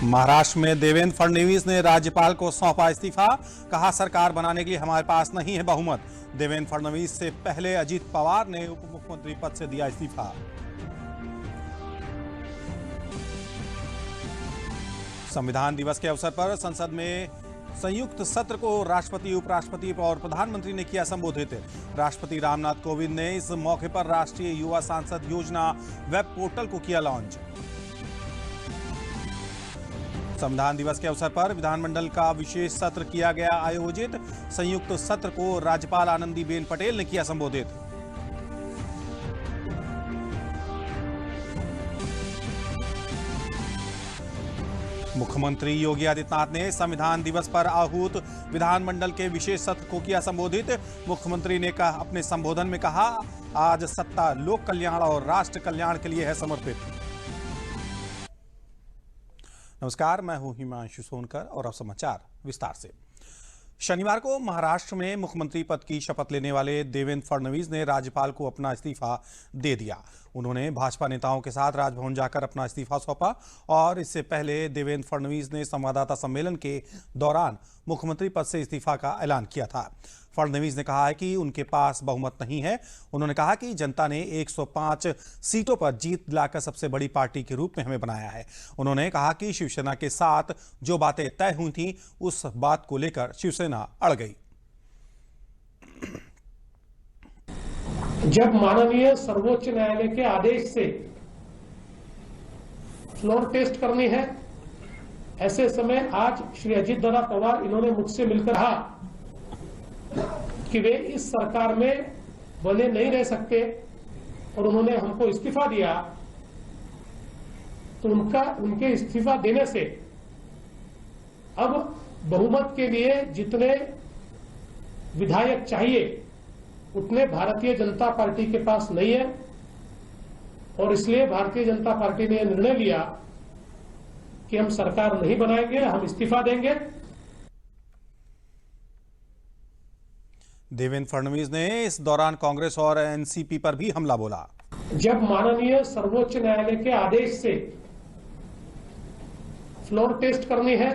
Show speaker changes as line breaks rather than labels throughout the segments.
महाराष्ट्र में देवेंद्र फडणवीस ने राज्यपाल को सौंपा इस्तीफा। कहा, सरकार बनाने के लिए हमारे पास नहीं है बहुमत। देवेंद्र फडणवीस से पहले अजित पवार ने उप मुख्यमंत्री पद से दिया इस्तीफा। संविधान दिवस के अवसर पर संसद में संयुक्त सत्र को राष्ट्रपति, उपराष्ट्रपति और प्रधानमंत्री ने किया संबोधित। राष्ट्रपति रामनाथ कोविंद ने इस मौके पर राष्ट्रीय युवा सांसद योजना वेब पोर्टल को किया लॉन्च। संविधान दिवस के अवसर पर विधानमंडल का विशेष सत्र किया गया आयोजित। संयुक्त सत्र को राज्यपाल आनंदीबेन पटेल ने किया संबोधित। मुख्यमंत्री योगी आदित्यनाथ ने संविधान दिवस पर आहूत विधानमंडल के विशेष सत्र को किया संबोधित। मुख्यमंत्री ने अपने संबोधन में कहा, आज सत्ता लोक कल्याण और राष्ट्र कल्याण के लिए है समर्पित। नमस्कार, मैं हूं हिमांशु सोनकर और अब समाचार विस्तार से। शनिवार को महाराष्ट्र में मुख्यमंत्री पद की शपथ लेने वाले देवेंद्र फडणवीस ने राज्यपाल को अपना इस्तीफा दे दिया। उन्होंने भाजपा नेताओं के साथ राजभवन जाकर अपना इस्तीफा सौंपा और इससे पहले देवेंद्र फडणवीस ने संवाददाता सम्मेलन के दौरान मुख्यमंत्री पद से इस्तीफा का ऐलान किया था। फडणवीस ने कहा है कि उनके पास बहुमत नहीं है। उन्होंने कहा कि जनता ने 105 सीटों पर जीत दिलाकर सबसे बड़ी पार्टी के रूप में हमें बनाया है। उन्होंने कहा कि शिवसेना के साथ जो बातें तय हुई थी उस बात को लेकर शिवसेना अड़ गई।
जब माननीय सर्वोच्च न्यायालय के आदेश से फ्लोर टेस्ट करनी है, ऐसे समय आज श्री अजित दादा पवार इन्होंने मुझसे मिलकर कहा कि वे इस सरकार में बने नहीं रह सकते और उन्होंने हमको इस्तीफा दिया, तो उनके इस्तीफा देने से अब बहुमत के लिए जितने विधायक चाहिए उतने भारतीय जनता पार्टी के पास नहीं है और इसलिए भारतीय जनता पार्टी ने निर्णय लिया कि हम सरकार नहीं बनाएंगे, हम इस्तीफा देंगे।
देवेंद्र फडणवीस ने इस दौरान कांग्रेस और एनसीपी पर भी हमला बोला।
जब माननीय सर्वोच्च न्यायालय के आदेश से फ्लोर टेस्ट करनी है,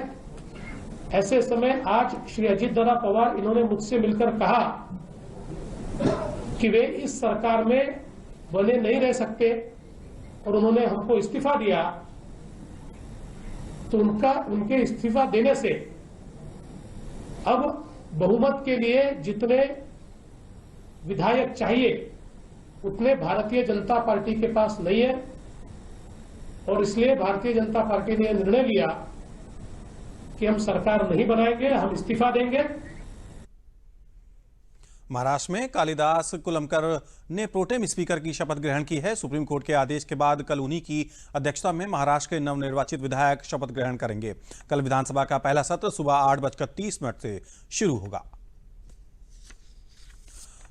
ऐसे समय आज श्री अजित दादा पवार इन्होंने मुझसे मिलकर कहा कि वे इस सरकार में बने नहीं रह सकते और उन्होंने हमको इस्तीफा दिया, तो उनके इस्तीफा देने से अब बहुमत के लिए जितने विधायक चाहिए उतने भारतीय जनता पार्टी के पास नहीं है और इसलिए भारतीय जनता पार्टी ने निर्णय लिया कि हम सरकार नहीं बनाएंगे, हम इस्तीफा देंगे।
महाराष्ट्र में कालिदास कोलंबकर ने प्रोटेम स्पीकर की शपथ ग्रहण की है। सुप्रीम कोर्ट के आदेश के बाद कल उन्हीं की अध्यक्षता में महाराष्ट्र के नवनिर्वाचित विधायक शपथ ग्रहण करेंगे। कल विधानसभा का पहला सत्र सुबह 8:30 से शुरू होगा।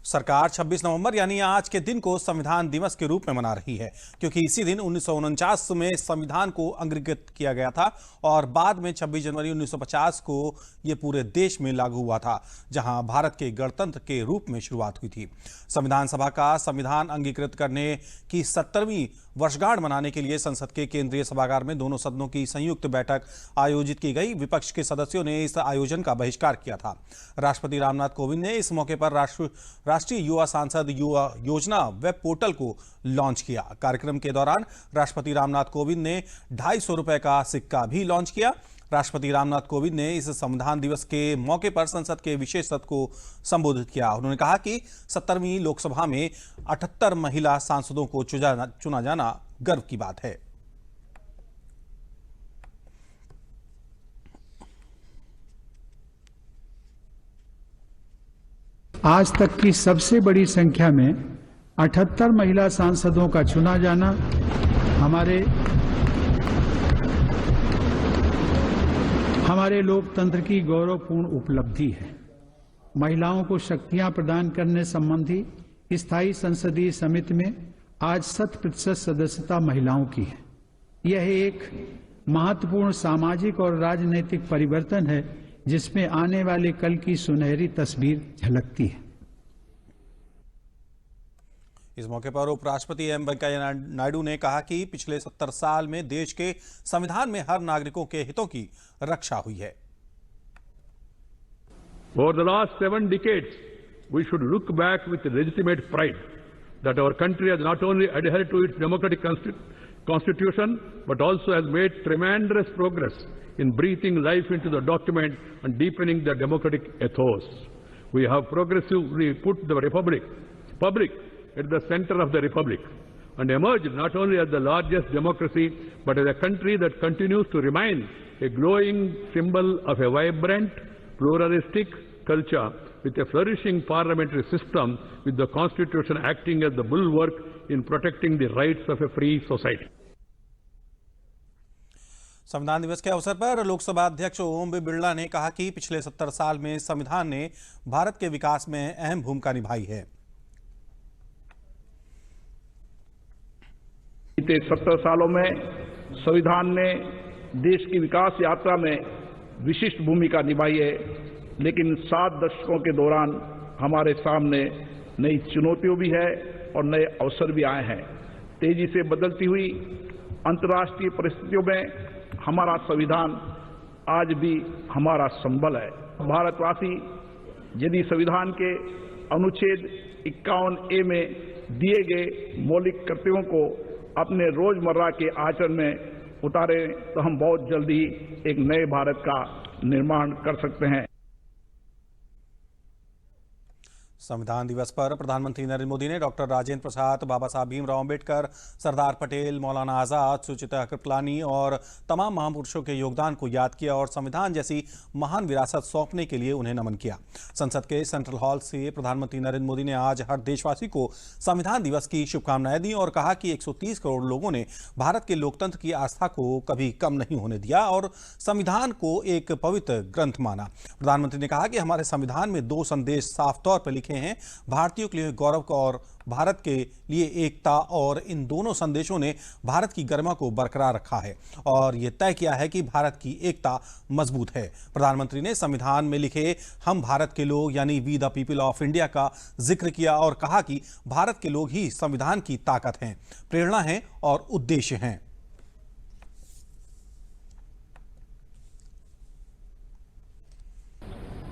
सरकार 26 नवंबर यानी आज के दिन को संविधान दिवस के रूप में मना रही है, क्योंकि इसी दिन 1949 में संविधान को अंगीकृत किया गया था और बाद में 26 जनवरी 1950 को यह पूरे देश में लागू हुआ था, जहां भारत के गणतंत्र के रूप में शुरुआत हुई थी। संविधान सभा का संविधान अंगीकृत करने की 70वीं वर्षगांठ मनाने के लिए संसद के केंद्रीय सभागार में दोनों सदनों की संयुक्त बैठक आयोजित की गई। विपक्ष के सदस्यों ने इस आयोजन का बहिष्कार किया था। राष्ट्रपति रामनाथ कोविंद ने इस मौके पर राष्ट्रीय युवा सांसद युवा योजना वेब पोर्टल को लॉन्च किया। कार्यक्रम के दौरान राष्ट्रपति रामनाथ कोविंद ने 250 रुपए का सिक्का भी लॉन्च किया। राष्ट्रपति रामनाथ कोविंद ने इस संविधान दिवस के मौके पर संसद के विशेष सत्र को संबोधित किया। उन्होंने कहा कि 70वीं लोकसभा में 78 महिला सांसदों को चुना जाना गर्व की बात है।
आज तक की सबसे बड़ी संख्या में 78 महिला सांसदों का चुना जाना हमारे लोकतंत्र की गौरवपूर्ण उपलब्धि है। महिलाओं को शक्तियां प्रदान करने संबंधी स्थायी संसदीय समिति में आज 100% सदस्यता महिलाओं की है। यह एक महत्वपूर्ण सामाजिक और राजनीतिक परिवर्तन है जिसमें आने वाले कल की सुनहरी तस्वीर झलकती है।
इस मौके पर उपराष्ट्रपति एम वेंकैया नायडू ने कहा कि पिछले 70 साल में देश के संविधान में हर नागरिकों के हितों की रक्षा हुई है।
Over the last 7 decades, we should look back with legitimate pride that our country has not only adhered to its democratic constitution, but also has made tremendous progress in breathing life into the document and deepening the democratic ethos. We have progressively put the public at the center of the republic and emerged not only as the largest democracy, but as a country that continues to remain a glowing symbol of a vibrant, pluralistic culture with a flourishing parliamentary system, with the Constitution acting as the bulwark in protecting the rights of a free society.
संविधान दिवस के अवसर पर लोकसभा अध्यक्ष ओम बिरला ने कहा कि पिछले 70 साल में संविधान ने भारत के विकास में अहम भूमिका निभाई है।
बीते 70 सालों में संविधान ने देश की विकास यात्रा में विशिष्ट भूमिका निभाई है, लेकिन 7 दशकों के दौरान हमारे सामने नई चुनौतियां भी है और नए अवसर भी आए हैं। तेजी से बदलती हुई अंतर्राष्ट्रीय परिस्थितियों में हमारा संविधान आज भी हमारा संबल है। भारतवासी यदि संविधान के अनुच्छेद 51A में दिए गए मौलिक कर्तव्यों को अपने रोजमर्रा के आचरण में उतारें तो हम बहुत जल्दी एक नए भारत का निर्माण कर सकते हैं।
संविधान दिवस पर प्रधानमंत्री नरेंद्र मोदी ने डॉक्टर राजेंद्र प्रसाद, बाबा साहब भीमराव अंबेडकर, सरदार पटेल, मौलाना आजाद, सुचित्रा कृपलानी और तमाम महापुरुषों के योगदान को याद किया और संविधान जैसी महान विरासत सौंपने के लिए उन्हें नमन किया। संसद के सेंट्रल हॉल से प्रधानमंत्री नरेंद्र मोदी ने आज हर देशवासी को संविधान दिवस की शुभकामनाएं दी और कहा कि 130 करोड़ लोगों ने भारत के लोकतंत्र की आस्था को कभी कम नहीं होने दिया और संविधान को एक पवित्र ग्रंथ माना। प्रधानमंत्री ने कहा कि हमारे संविधान में 2 संदेश साफ तौर पर लिखे हैं, भारतीयों के लिए गौरव और भारत के लिए एकता, और इन दोनों संदेशों ने भारत की गरिमा को बरकरार रखा है और यह तय किया है कि भारत की एकता मजबूत है। प्रधानमंत्री ने संविधान में लिखे हम भारत के लोग यानी we the people of India का जिक्र किया और कहा कि भारत के लोग ही संविधान की ताकत हैं, प्रेरणा हैं और उद्देश्य हैं।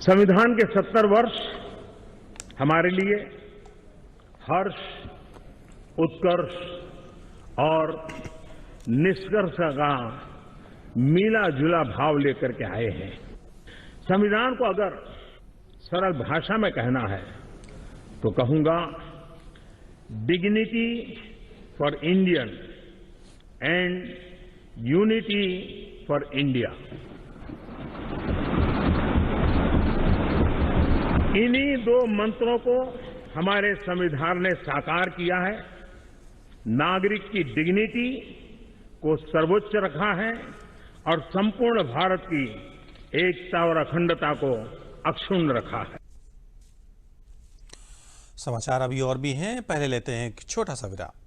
संविधान के 70 वर्ष हमारे लिए हर्ष, उत्कर्ष और निष्कर्ष का मिला जुला भाव लेकर के आए हैं। संविधान को अगर सरल भाषा में कहना है तो कहूंगा dignity for Indian and unity for India. इन्हीं 2 मंत्रों को हमारे संविधान ने साकार किया है। नागरिक की डिग्निटी को सर्वोच्च रखा है और संपूर्ण भारत की एकता और अखंडता को अक्षुण्ण रखा है।
समाचार अभी और भी हैं, पहले लेते हैं एक छोटा सा विराम।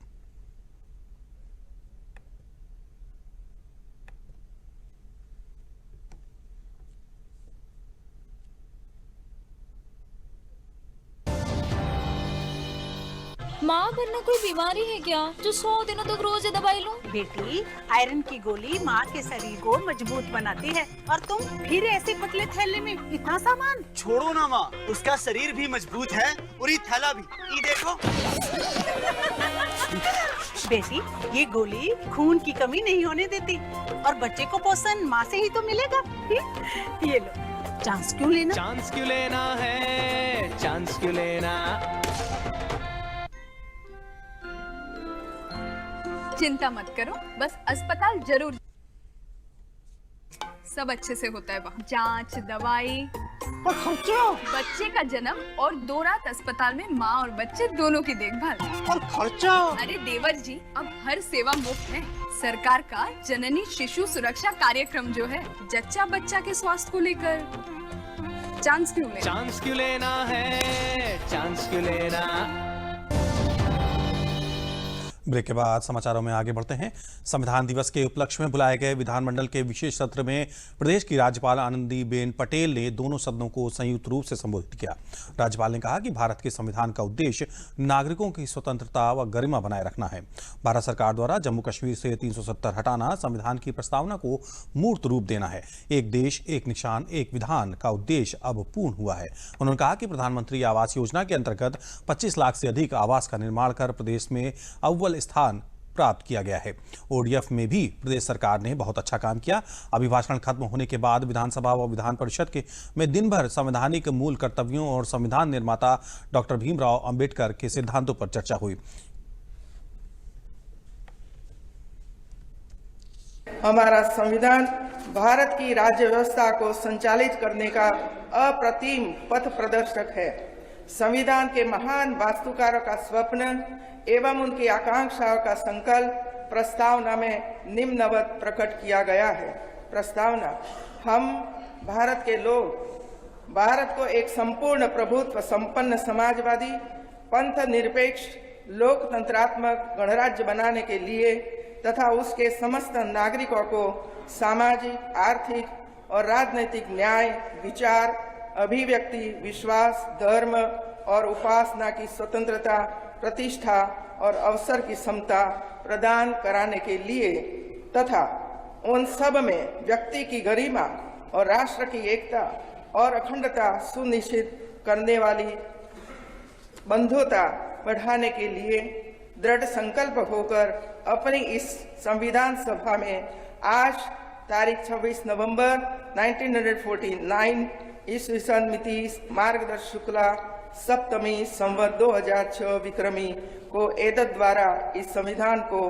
माँ बनना कोई बीमारी है क्या जो 100 दिनों तक रोज दवाई लूं?
बेटी, आयरन की गोली माँ के शरीर को मजबूत बनाती है और तुम फिर ऐसे पतले थैले में इतना सामान।
छोड़ो ना माँ, उसका शरीर भी मजबूत है और ये थैला भी, ये देखो।
बेटी, ये गोली खून की कमी नहीं होने देती और बच्चे को पोषण माँ से ही तो मिलेगा। ये लो, चांस क्यों लेना?
चांस क्यों लेना है, चांस क्यों लेना?
चिंता मत करो, बस अस्पताल जरूर। सब अच्छे से होता है वहाँ, जांच, दवाई
और खर्चा।
बच्चे का जन्म और 2 रात अस्पताल में माँ और बच्चे दोनों की देखभाल।
और खर्चा?
अरे देवर जी, अब हर सेवा मुफ्त है। सरकार का जननी शिशु सुरक्षा कार्यक्रम जो है, जच्चा बच्चा के स्वास्थ्य को लेकर। चांस क्यों लेना?
चांस क्यों लेना है, चांस क्यों लेना?
ब्रेक के बाद समाचारों में आगे बढ़ते हैं। संविधान दिवस के उपलक्ष्य में बुलाए गए विधानमंडल के विशेष सत्र में प्रदेश की राज्यपाल आनंदीबेन पटेल ने दोनों सदनों को संयुक्त रूप से संबोधित किया। राज्यपाल ने कहा कि भारत के संविधान का उद्देश्य नागरिकों की स्वतंत्रता व गरिमा बनाए रखना है। भारत सरकार द्वारा जम्मू कश्मीर से 370 हटाना संविधान की प्रस्तावना को मूर्त रूप देना है। एक देश एक निशान एक विधान का उद्देश्य अब पूर्ण हुआ है। उन्होंने कहा कि प्रधानमंत्री आवास योजना के अंतर्गत 25 लाख से अधिक आवास का निर्माण कर प्रदेश में अव्वल स्थान प्राप्त किया गया है। ओडीएफ में भी प्रदेश सरकार ने बहुत अच्छा काम किया। अभिभाषण खत्म होने के बाद विधानसभा व विधान परिषद में दिन भर संवैधानिक मूल कर्तव्यों और संविधान निर्माता डॉक्टर भीमराव अंबेडकर के सिद्धांतों पर चर्चा हुई।
हमारा संविधान भारत की राज्य व्यवस्था को संचालित करने का अप्रतिम पथ प्रदर्शक है। संविधान के महान वास्तुकारों का स्वप्न एवं उनकी आकांक्षाओं का संकल्प प्रस्तावना में निम्नवत प्रकट किया गया है। प्रस्तावना: हम भारत के लोग भारत को एक संपूर्ण प्रभुत्व संपन्न समाजवादी पंथ निरपेक्ष लोकतंत्रात्मक गणराज्य बनाने के लिए तथा उसके समस्त नागरिकों को सामाजिक, आर्थिक और राजनीतिक न्याय, विचार, अभिव्यक्ति, विश्वास, धर्म और उपासना की स्वतंत्रता, प्रतिष्ठा और अवसर की समता प्रदान कराने के लिए तथा उन सब में व्यक्ति की गरिमा और राष्ट्र की एकता और अखंडता सुनिश्चित करने वाली बंधुता बढ़ाने के लिए दृढ़ संकल्प होकर अपनी इस संविधान सभा में आज तारीख 26 नवंबर 1949 ईस्वी सन मिति मार्गदर्श शुक्ला सप्तमी संवत 2006 विक्रमी को एतद द्वारा इस संविधान को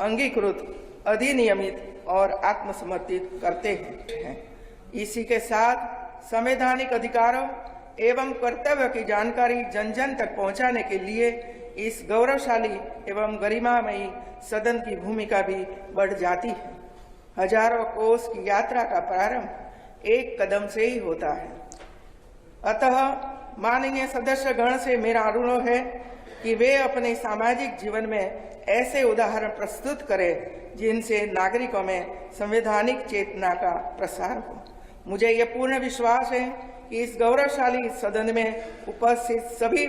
अंगीकृत, अधिनियमित और आत्मसमर्पित करते हैं। इसी के साथ संवैधानिक अधिकारों एवं कर्तव्य की जानकारी जन जन तक पहुंचाने के लिए इस गौरवशाली एवं गरिमामयी सदन की भूमिका भी बढ़ जाती है। हजारों कोस की यात्रा का प्रारंभ एक कदम से ही होता है। अतः माननीय सदस्य गण से मेरा अनुरोध है कि वे अपने सामाजिक जीवन में ऐसे उदाहरण प्रस्तुत करें जिनसे नागरिकों में संवैधानिक चेतना का प्रसार हो। मुझे यह पूर्ण विश्वास है कि इस गौरवशाली सदन में उपस्थित सभी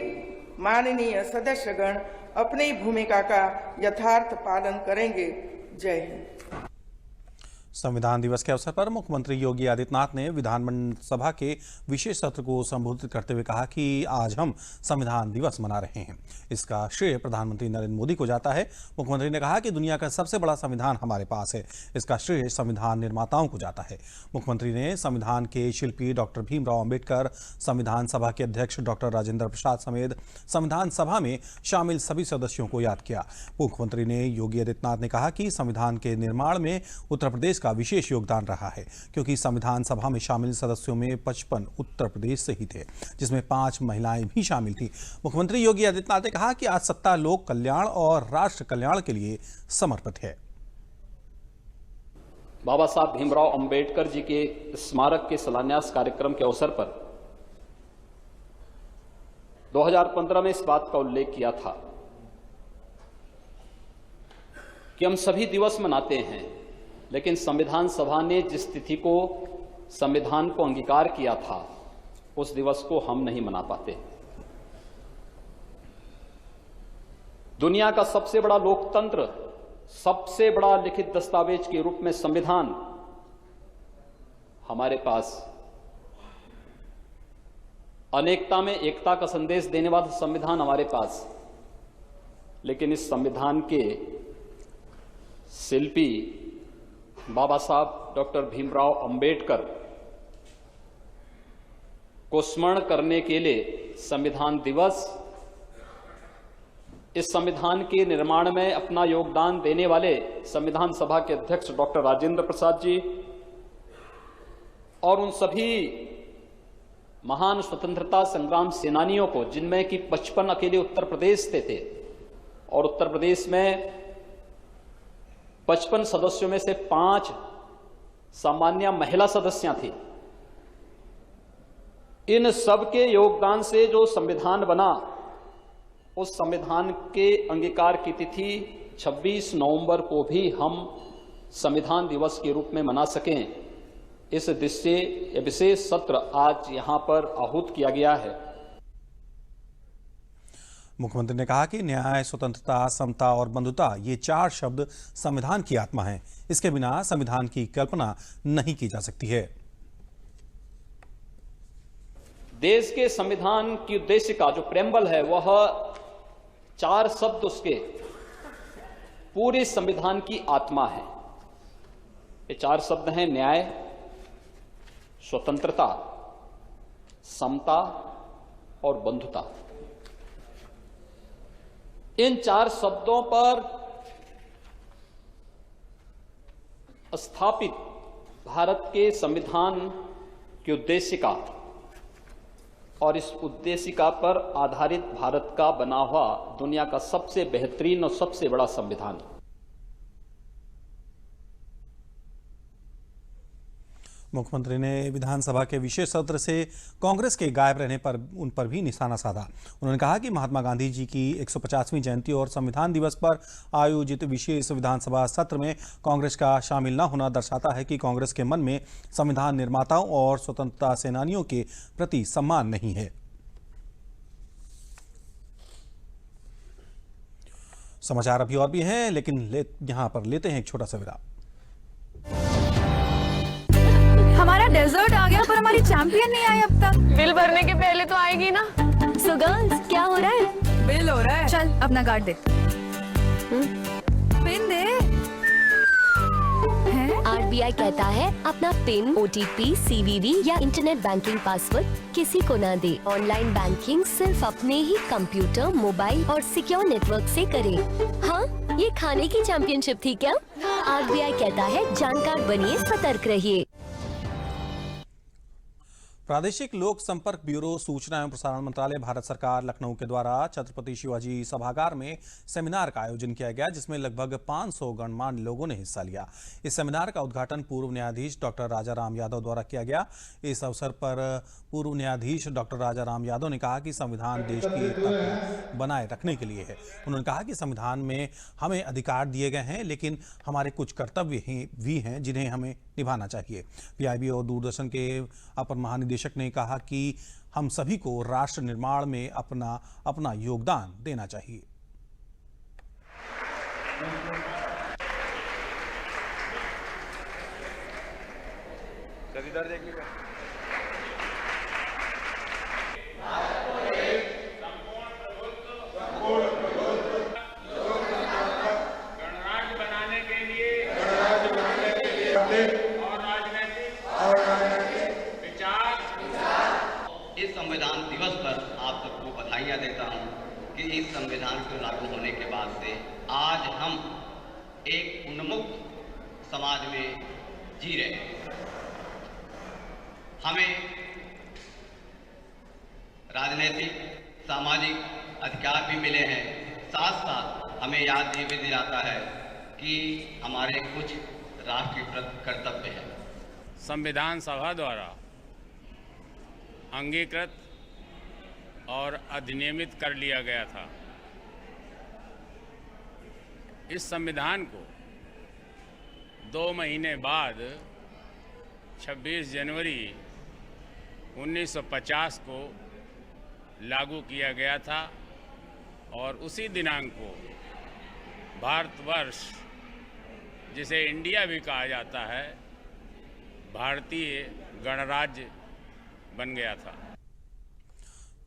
माननीय सदस्यगण अपनी भूमिका का यथार्थ पालन करेंगे। जय हिंद।
संविधान दिवस के अवसर पर मुख्यमंत्री योगी आदित्यनाथ ने विधानसभा के विशेष सत्र को संबोधित करते हुए कहा कि आज हम संविधान दिवस मना रहे हैं, इसका श्रेय प्रधानमंत्री नरेंद्र मोदी को जाता है। मुख्यमंत्री ने कहा कि दुनिया का सबसे बड़ा संविधान हमारे पास है, इसका श्रेय संविधान निर्माताओं को जाता है। मुख्यमंत्री ने संविधान के शिल्पी डॉक्टर भीमराव अंबेडकर, संविधान सभा के अध्यक्ष डॉक्टर राजेंद्र प्रसाद समेत संविधान सभा में शामिल सभी सदस्यों को याद किया। मुख्यमंत्री ने योगी आदित्यनाथ ने कहा कि संविधान के निर्माण में उत्तर प्रदेश का विशेष योगदान रहा है, क्योंकि संविधान सभा में शामिल सदस्यों में 55 उत्तर प्रदेश से ही थे, जिसमें 5 महिलाएं भी शामिल थी। मुख्यमंत्री योगी आदित्यनाथ ने कहा कि आज सत्ता लोक कल्याण और राष्ट्र कल्याण के लिए समर्पित है।
बाबा साहब भीमराव अंबेडकर जी के स्मारक के शिलान्यास कार्यक्रम के अवसर पर 2015 में इस बात का उल्लेख किया था कि हम सभी दिवस मनाते हैं, लेकिन संविधान सभा ने जिस तिथि को संविधान को अंगीकार किया था उस दिवस को हम नहीं मना पाते। दुनिया का सबसे बड़ा लोकतंत्र, सबसे बड़ा लिखित दस्तावेज के रूप में संविधान हमारे पास, अनेकता में एकता का संदेश देने वाला संविधान हमारे पास, लेकिन इस संविधान के शिल्पी बाबा साहब डॉक्टर भीमराव अंबेडकर को स्मरण करने के लिए संविधान दिवस, इस संविधान के निर्माण में अपना योगदान देने वाले संविधान सभा के अध्यक्ष डॉक्टर राजेंद्र प्रसाद जी और उन सभी महान स्वतंत्रता संग्राम सेनानियों को, जिनमें कि 55 अकेले उत्तर प्रदेश से थे और उत्तर प्रदेश में 55 सदस्यों में से 5 सामान्य महिला सदस्या थी। इन सब के योगदान से जो संविधान बना, उस संविधान के अंगीकार की तिथि 26 नवंबर को भी हम संविधान दिवस के रूप में मना सकें, इस दृष्टि विशेष सत्र आज यहां पर आहूत किया गया है।
मुख्यमंत्री ने कहा कि न्याय, स्वतंत्रता, समता और बंधुता ये 4 शब्द संविधान की आत्मा हैं। इसके बिना संविधान की कल्पना नहीं की जा सकती है।
देश के संविधान की उद्देश्य का जो प्रेम्बल है वह 4 शब्द उसके पूरे संविधान की आत्मा है। ये 4 शब्द हैं न्याय, स्वतंत्रता, समता और बंधुता। इन 4 शब्दों पर स्थापित भारत के संविधान की उद्देशिका और इस उद्देशिका पर आधारित भारत का बना हुआ दुनिया का सबसे बेहतरीन और सबसे बड़ा संविधान।
मुख्यमंत्री ने विधानसभा के विशेष सत्र से कांग्रेस के गायब रहने पर उन पर भी निशाना साधा। उन्होंने कहा कि महात्मा गांधी जी की 150वीं जयंती और संविधान दिवस पर आयोजित विशेष विधानसभा सत्र में कांग्रेस का शामिल न होना दर्शाता है कि कांग्रेस के मन में संविधान निर्माताओं और स्वतंत्रता सेनानियों के प्रति सम्मान नहीं है। समाचार अभी और भी हैं, लेकिन यहां पर लेते हैं एक छोटा सा विराम।
हमारा डेजर्ट आ गया पर हमारी चैंपियन नहीं आई अब तक। बिल भरने के पहले तो आएगी ना।
सो गर्ल्स, क्या हो रहा है?
बिल हो रहा है। चल अपना कार्ड दे। पिन दे।
RBI कहता है अपना पिन, OTP, CVV या इंटरनेट बैंकिंग पासवर्ड किसी को ना दे। ऑनलाइन बैंकिंग सिर्फ अपने ही कंप्यूटर, मोबाइल और सिक्योर नेटवर्क से करें। हाँ, ये खाने की चैंपियनशिप थी क्या? RBI कहता है जानकार बनिए, सतर्क रहिए।
प्रादेशिक लोक संपर्क ब्यूरो, सूचना एवं प्रसारण मंत्रालय, भारत सरकार लखनऊ के द्वारा छत्रपति शिवाजी सभागार में सेमिनार का आयोजन किया गया, जिसमें लगभग 500 गणमान्य लोगों ने हिस्सा लिया। इस सेमिनार का उद्घाटन पूर्व न्यायाधीश डॉक्टर राजाराम यादव द्वारा किया गया। इस अवसर पर पूर्व न्यायाधीश डॉक्टर राजाराम यादव ने कहा कि संविधान देश की एकता को बनाए रखने के लिए है। उन्होंने कहा कि संविधान में हमें अधिकार दिए गए हैं, लेकिन हमारे कुछ कर्तव्य भी हैं जिन्हें हमें निभाना चाहिए। PIB और दूरदर्शन के अपर महानिदेशक ने कहा कि हम सभी को राष्ट्र निर्माण में अपना योगदान देना चाहिए।
इस संविधान दिवस पर आप सबको बधाइयाँ देता हूँ कि इस संविधान के लागू होने के बाद से आज हम एक उन्मुक्त समाज में जी रहे हैं। हमें राजनीतिक, सामाजिक अधिकार भी मिले हैं। साथ साथ हमें याद ये भी दिलाता है कि हमारे कुछ राष्ट्रीय कर्तव्य हैं।
संविधान सभा द्वारा अंगीकृत और अधिनियमित कर लिया गया था। इस संविधान को 2 महीने बाद 26 जनवरी 1950 को लागू किया गया था और उसी दिनांक को भारतवर्ष, जिसे इंडिया भी कहा जाता है, भारतीय गणराज्य बन गया था।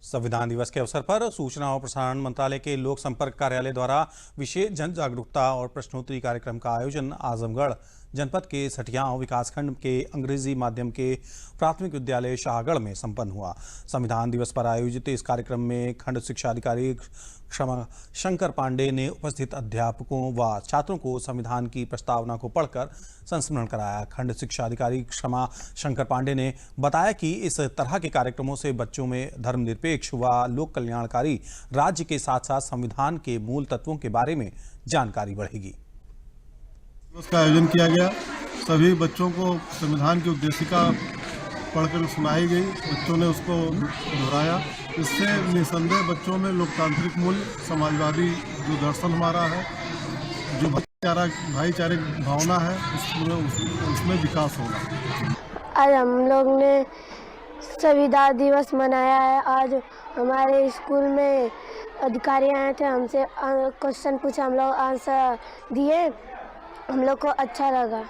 संविधान दिवस के अवसर पर सूचना और प्रसारण मंत्रालय के लोक संपर्क कार्यालय द्वारा विशेष जन जागरूकता और प्रश्नोत्तरी कार्यक्रम का आयोजन आजमगढ़ जनपद के सठियाव विकासखंड के अंग्रेजी माध्यम के प्राथमिक विद्यालय शाहगढ़ में संपन्न हुआ। संविधान दिवस पर आयोजित इस कार्यक्रम में खंड शिक्षा अधिकारी क्षमा शंकर पांडे ने उपस्थित अध्यापकों व छात्रों को संविधान की प्रस्तावना को पढ़कर संस्मरण कराया। खंड शिक्षा अधिकारी क्षमा शंकर पांडे ने बताया कि इस तरह के कार्यक्रमों से बच्चों में धर्मनिरपेक्ष व लोक कल्याणकारी राज्य के साथ साथ संविधान के मूल तत्वों के बारे में जानकारी बढ़ेगी।
उसका आयोजन किया गया। सभी बच्चों को संविधान की उद्देशिका पढ़कर सुनाई गई। बच्चों ने उसको दोहराया। इससे निसंदेह बच्चों में लोकतांत्रिक मूल्य, समाजवादी जो दर्शन हमारा है, जो भाईचारे की भावना है उसमें विकास होगा।
आज हम लोग ने संविधान दिवस मनाया है। आज हमारे स्कूल में अधिकारी आए थे, हमसे क्वेश्चन पूछा, हम लोग आंसर दिए, हम लोग को अच्छा लगा।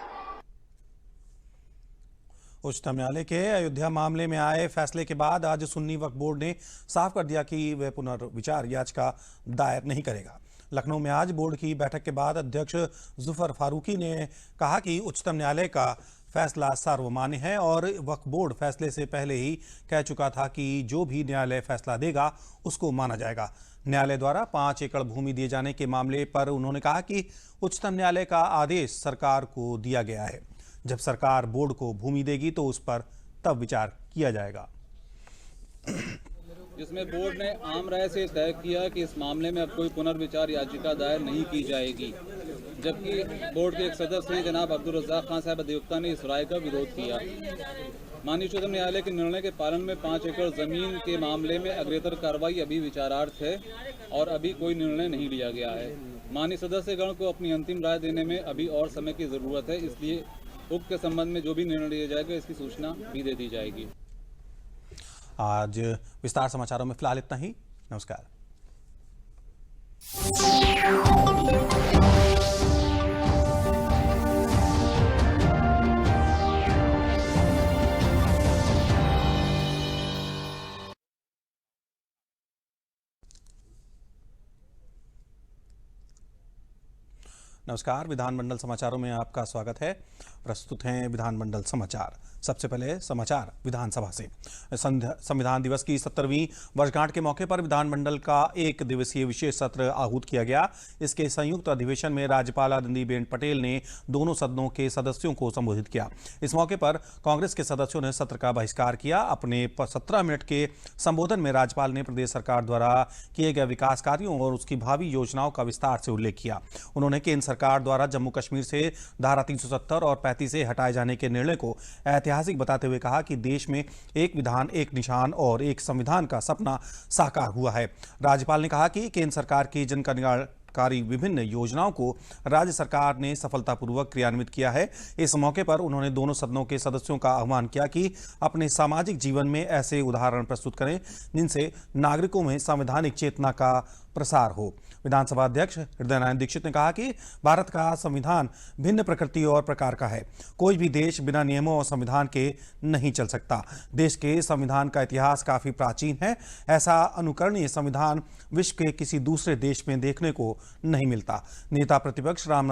उच्चतम न्यायालय के अयोध्या मामले में आए फैसले के बाद आज सुन्नी वक्फ बोर्ड ने साफ कर दिया कि वह पुनर्विचार याचिका दायर नहीं करेगा। लखनऊ में आज बोर्ड की बैठक के बाद अध्यक्ष जुफर फारूकी ने कहा कि उच्चतम न्यायालय का फैसला सार्वमान्य है और वक्फ बोर्ड फैसले से पहले ही कह चुका था कि जो भी न्यायालय फैसला देगा उसको माना जाएगा। न्यायालय द्वारा 5 एकड़ भूमि दिए जाने के मामले पर उन्होंने कहा कि उच्चतम न्यायालय का आदेश सरकार को दिया गया है। जब सरकार बोर्ड को भूमि देगी तो उस पर तब विचार किया जाएगा।
जिसमें बोर्ड ने आम राय से तय किया कि इस मामले में अब कोई पुनर्विचार याचिका दायर नहीं की जाएगी, जबकि बोर्ड के एक सदस्य हैं जनाब अब्दुल रज़्ज़ाक खान साहब अधिवक्ता ने इस राय का विरोध किया। माननीय उच्चतम न्यायालय के निर्णय के पालन में 5 एकड़ जमीन के मामले में अग्रेतर कार्रवाई अभी विचारार्थ है और अभी कोई निर्णय नहीं लिया गया है। माननीय सदस्यगण को अपनी अंतिम राय देने में अभी और समय की जरूरत है, इसलिए उक्त के संबंध में जो भी निर्णय लिया जाएगा इसकी सूचना भी दे दी जाएगी।
आज विस्तार समाचारों में फिलहाल इतना ही। नमस्कार। नमस्कार, विधानमंडल समाचारों में आपका स्वागत है। प्रस्तुत हैं विधानमंडल समाचार। सबसे पहले समाचार विधानसभा से। संविधान दिवस की 70वीं वर्षगांठ के मौके पर विधानमंडल का 1 दिवसीय विशेष सत्र आहूत किया गया। इसके संयुक्त अधिवेशन में राज्यपाल आनंदीबेन पटेल ने दोनों सदनों के सदस्यों को संबोधित किया। इस मौके पर कांग्रेस के सदस्यों ने सत्र का बहिष्कार किया। अपने 17 मिनट के संबोधन में राज्यपाल ने प्रदेश सरकार द्वारा किए गए विकास कार्यों और उसकी भावी योजनाओं का विस्तार से उल्लेख किया। उन्होंने केंद्र सरकार द्वारा जम्मू कश्मीर से धारा 370 और 35 से हटाए जाने के निर्णय को ऐतिहासिक बताते हुए कहा कि देश में एक विधान, एक निशान और एक संविधान का सपना साकार हुआ है। राज्यपाल ने कहा कि केंद्र सरकार की जन कल्याणकारी विभिन्न योजनाओं को राज्य सरकार ने सफलतापूर्वक क्रियान्वित किया है। इस मौके पर उन्होंने दोनों सदनों के सदस्यों का आह्वान किया कि अपने सामाजिक जीवन में ऐसे उदाहरण प्रस्तुत करें जिनसे नागरिकों में संवैधानिक चेतना का प्रसार हो। विधानसभा अध्यक्ष हृदय नारायण दीक्षित ने कहा कि भारत का संविधान भिन्न प्रकृति और प्रकार का है। कोई भी देश बिना नियमों और संविधान के नहीं चल सकता। देश के संविधान का इतिहास काफी प्राचीन है। ऐसा अनुकरणीय संविधान विश्व के किसी दूसरे देश में देखने को नहीं मिलता। नेता प्रतिपक्ष राम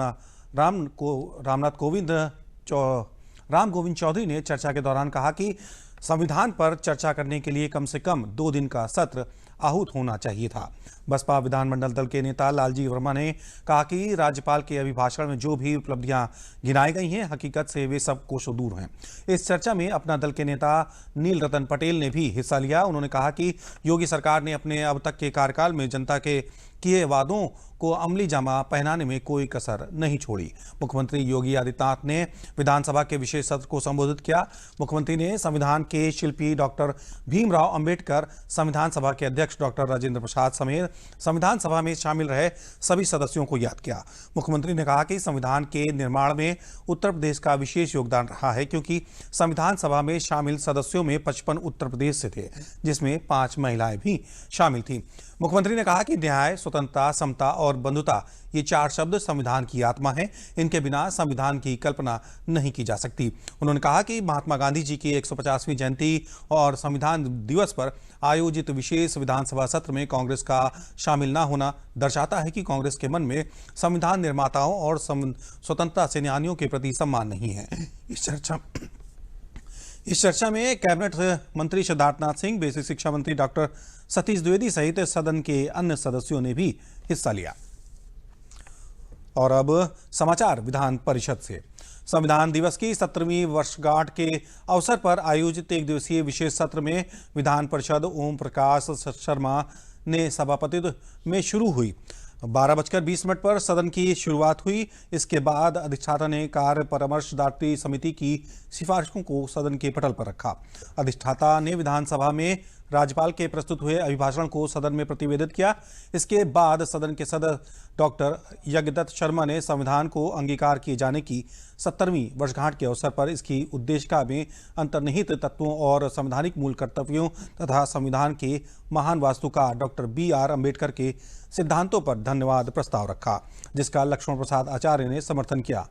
गोविंद चौधरी ने चर्चा के दौरान कहा कि संविधान पर चर्चा करने के लिए कम से कम 2 दिन का सत्र आहूत होना चाहिए था। बसपा विधानमंडल दल के नेता लालजी वर्मा ने कहा कि राज्यपाल के अभिभाषण में जो भी उपलब्धियां गिनाई गई हैं, हकीकत से वे सब कोसों दूर हैं। इस चर्चा में अपना दल के नेता नील रतन पटेल ने भी हिस्सा लिया। उन्होंने कहा कि योगी सरकार ने अपने अब तक के कार्यकाल में जनता के किए वादों को अमली जामा पहनाने में कोई कसर नहीं छोड़ी। मुख्यमंत्री योगी आदित्यनाथ ने विधानसभा के विशेष सत्र को संबोधित किया। मुख्यमंत्री ने संविधान के शिल्पी डॉक्टर भीमराव अंबेडकर, संविधान सभा के अध्यक्ष डॉक्टर राजेंद्र प्रसाद समेत संविधान सभा में शामिल रहे सभी सदस्यों को याद किया। मुख्यमंत्री ने कहा कि संविधान के निर्माण में उत्तर प्रदेश का विशेष योगदान रहा है, क्योंकि संविधान सभा में शामिल सदस्यों में 55 उत्तर प्रदेश से थे, जिसमें 5 महिलाएं भी शामिल थीं। मुख्यमंत्री ने कहा कि न्याय, स्वतंत्रता, समता और बंधुता ये 4 शब्द संविधान की आत्मा है। इनके बिना संविधान की कल्पना नहीं की जा सकती। उन्होंने कहा कि महात्मा गांधी जी की 150वीं जयंती और संविधान दिवस पर आयोजित विशेष विधानसभा सत्र में कांग्रेस का शामिल न होना दर्शाता है कि कांग्रेस के मन में संविधान निर्माताओं और स्वतंत्रता सेनानियों के प्रति सम्मान नहीं है। इस चर्चा में कैबिनेट मंत्री सिद्धार्थनाथ सिंह, बेसिक शिक्षा मंत्री डॉक्टर सतीश द्विवेदी सहित सदन के अन्य सदस्यों ने भी हिस्सा लिया। और अब समाचार विधान परिषद से। संविधान दिवस की 70वीं वर्षगांठ के अवसर पर आयोजित 1 दिवसीय विशेष सत्र में विधान परिषद ओम प्रकाश शर्मा ने सभापतित्व में शुरू हुई। 12:20 पर सदन की शुरुआत हुई। इसके बाद अधिष्ठाता ने कार्य परामर्शदात्री समिति की सिफारिशों को सदन के पटल पर रखा। अधिष्ठाता ने विधानसभा में राज्यपाल के प्रस्तुत हुए अभिभाषण को सदन में प्रतिवेदित किया। इसके बाद सदन के सदस्य डॉक्टर यज्ञदत्त शर्मा ने संविधान को अंगीकार किए जाने की 70वीं वर्षगांठ के अवसर पर इसकी उद्देशिका में अंतर्निहित तत्वों और संवैधानिक मूल कर्तव्यों तथा संविधान के महान वास्तुकार डॉक्टर BR अम्बेडकर के सिद्धांतों पर धन्यवाद प्रस्ताव रखा, जिसका लक्ष्मण प्रसाद आचार्य ने समर्थन किया।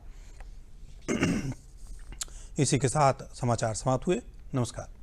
इसी के साथ समाचार समाप्त हुए। नमस्कार।